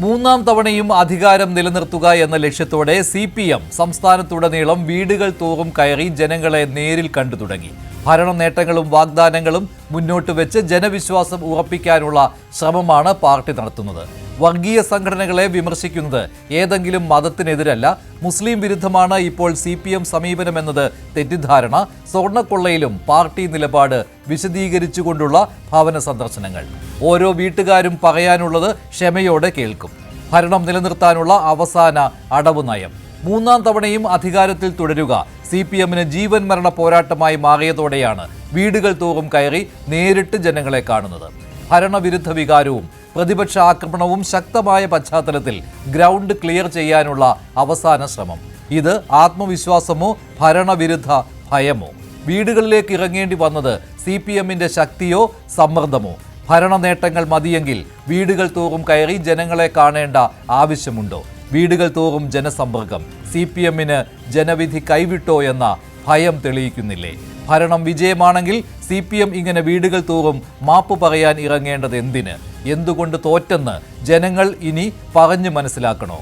മൂന്നാം തവണയും അധികാരം നിലനിർത്തുക എന്ന ലക്ഷ്യത്തോടെ CPM സംസ്ഥാനത്തുടനീളം വീടുകൾ തോറും കയറി ജനങ്ങളെ നേരിൽ കണ്ടു തുടങ്ങി. ഭരണ നേട്ടങ്ങളും വാഗ്ദാനങ്ങളും മുന്നോട്ട് വെച്ച് ജനവിശ്വാസം ഉറപ്പിക്കാനുള്ള ശ്രമമാണ് പാർട്ടി നടത്തുന്നത്. വർഗീയ സംഘടനകളെ വിമർശിക്കുന്നത് ഏതെങ്കിലും മതത്തിനെതിരല്ല, മുസ്ലിം വിരുദ്ധമാണ് ഇപ്പോൾ CPM സമീപനമെന്നത് തെറ്റിദ്ധാരണ. സ്വർണ്ണക്കൊള്ളയിലും പാർട്ടി നിലപാട് വിശദീകരിച്ചുകൊണ്ടുള്ള ഭവന സന്ദർശനങ്ങൾ. ഓരോ വീട്ടുകാരും പറയാനുള്ളത് ക്ഷമയോടെ കേൾക്കും. ഭരണം നിലനിർത്താനുള്ള അവസാന അടവ് നയം. മൂന്നാം തവണയും അധികാരത്തിൽ തുടരുക CPMന് ജീവൻ മരണ പോരാട്ടമായി മാറിയതോടെയാണ് വീടുകൾ തോറും കയറി നേരിട്ട് ജനങ്ങളെ കാണുന്നത്. ഭരണവിരുദ്ധ വികാരവും പ്രതിപക്ഷ ആക്രമണവും ശക്തമായ പശ്ചാത്തലത്തിൽ ഗ്രൗണ്ട് ക്ലിയർ ചെയ്യാനുള്ള അവസാന ശ്രമം. ഇത് ആത്മവിശ്വാസമോ ഭരണവിരുദ്ധ ഭയമോ? വീടുകളിലേക്ക് ഇറങ്ങേണ്ടി വന്നത് CPMന്റെ ശക്തിയോ സമ്മർദ്ദമോ? ഭരണ നേട്ടങ്ങൾ മതിയെങ്കിൽ വീടുകൾ തോറും കയറി ജനങ്ങളെ കാണേണ്ട ആവശ്യമുണ്ടോ? വീടുകൾ തോറും ജനസമ്പർക്കം CPMന് ജനവിധി കൈവിട്ടോ എന്ന ഭയം തെളിയിക്കുന്നില്ലേ? ഭരണം വിജയമാണെങ്കിൽ CPM ഇങ്ങനെ വീടുകൾ തോറും മാപ്പ് പറയാൻ ഇറങ്ങേണ്ടത് എന്തിന്? എന്തുകൊണ്ട് തോറ്റെന്ന് ജനങ്ങൾ ഇനി പറഞ്ഞു മനസ്സിലാക്കണോ?